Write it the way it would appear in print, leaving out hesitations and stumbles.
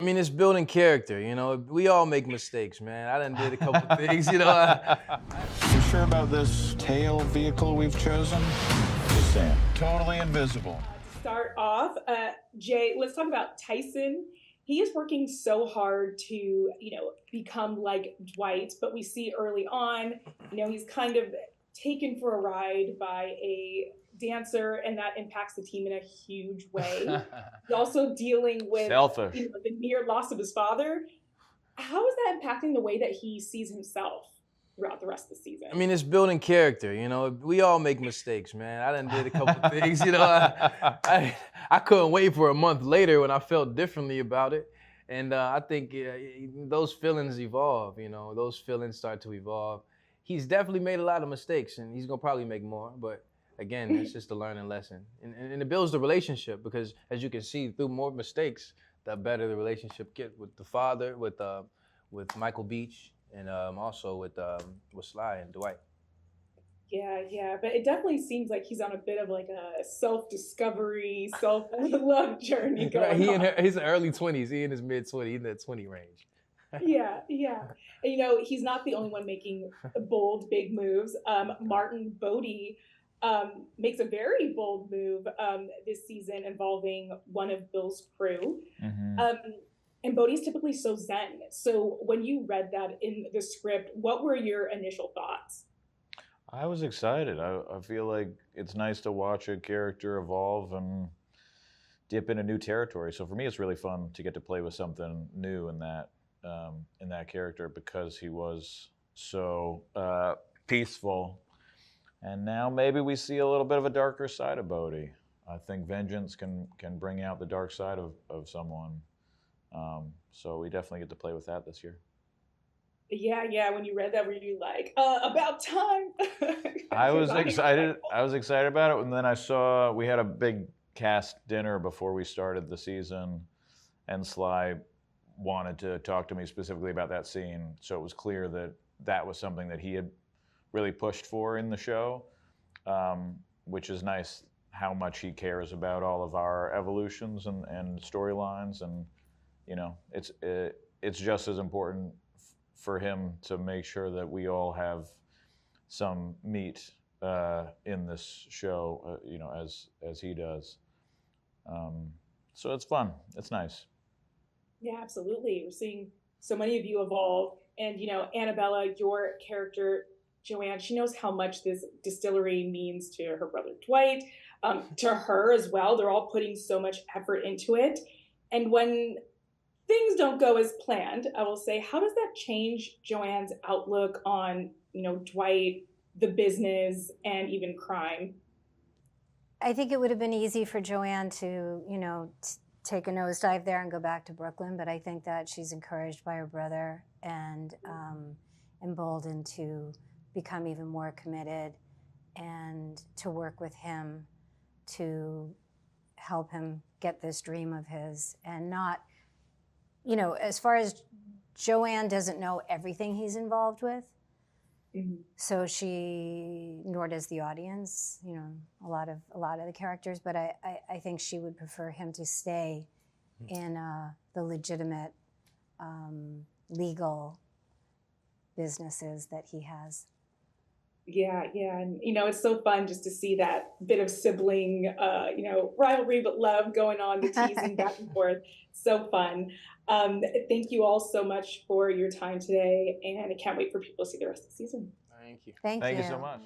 I mean, it's building character, you know. We all make mistakes, man. I done did a couple things, you know. You sure about this tail vehicle we've chosen? Just saying. Totally invisible. To start off, Jay, let's talk about Tyson. He is working so hard to, become like Dwight, but we see early on, he's kind of taken for a ride by a dancer, and that impacts the team in a huge way. He's also dealing with Selfish. The near loss of his father. How is that impacting the way that he sees himself throughout the rest of the season? I mean, it's building character, you know. We all make mistakes, man. I done did a couple things, you know. I couldn't wait for a month later when I felt differently about it. And I think those feelings evolve, you know. Those feelings start to evolve. He's definitely made a lot of mistakes, and he's going to probably make more. But again, it's just a learning lesson. And it builds the relationship because, as you can see, through more mistakes, the better the relationship gets with the father, with Michael Beach, and also with Sly and Dwight. Yeah, but it definitely seems like he's on a bit of like a self-discovery, self-love journey going on. He's in early 20s. He in his mid-20s. He's in that 20 range. Yeah. And, he's not the only one making bold, big moves. Martin Bodie makes a very bold move this season involving one of Bill's crew. Mm-hmm. And Bodhi's typically so zen. So when you read that in the script, what were your initial thoughts? I was excited. I feel like it's nice to watch a character evolve and dip into new territory. So for me, it's really fun to get to play with something new in that character because he was so peaceful. And now maybe we see a little bit of a darker side of Bodhi. I think vengeance can bring out the dark side of someone. So we definitely get to play with that this year. Yeah. When you read that, were you like, about time? I was excited. I was excited about it, and then I saw we had a big cast dinner before we started the season, and Sly wanted to talk to me specifically about that scene. So it was clear that that was something that he had really pushed for in the show, which is nice. How much he cares about all of our evolutions and storylines, and it's just as important for him to make sure that we all have some meat in this show, as he does. So it's fun. It's nice. Yeah, absolutely. We're seeing so many of you evolve. And, Annabella, your character, Joanne, she knows how much this distillery means to her brother Dwight, to her as well. They're all putting so much effort into it. And when things don't go as planned, I will say, how does that change Joanne's outlook on, Dwight, the business, and even crime? I think it would have been easy for Joanne to, take a nosedive there and go back to Brooklyn, but I think that she's encouraged by her brother and emboldened to become even more committed and to work with him to help him get this dream of his and not, as far as Joanne doesn't know everything he's involved with, so nor does the audience, a lot of the characters, but I think she would prefer him to stay in the legitimate legal businesses that he has. Yeah, and it's so fun just to see that bit of sibling, rivalry but love going on, the teasing back and forth. So fun. Thank you all so much for your time today, and I can't wait for people to see the rest of the season. Thank you. Thank you so much.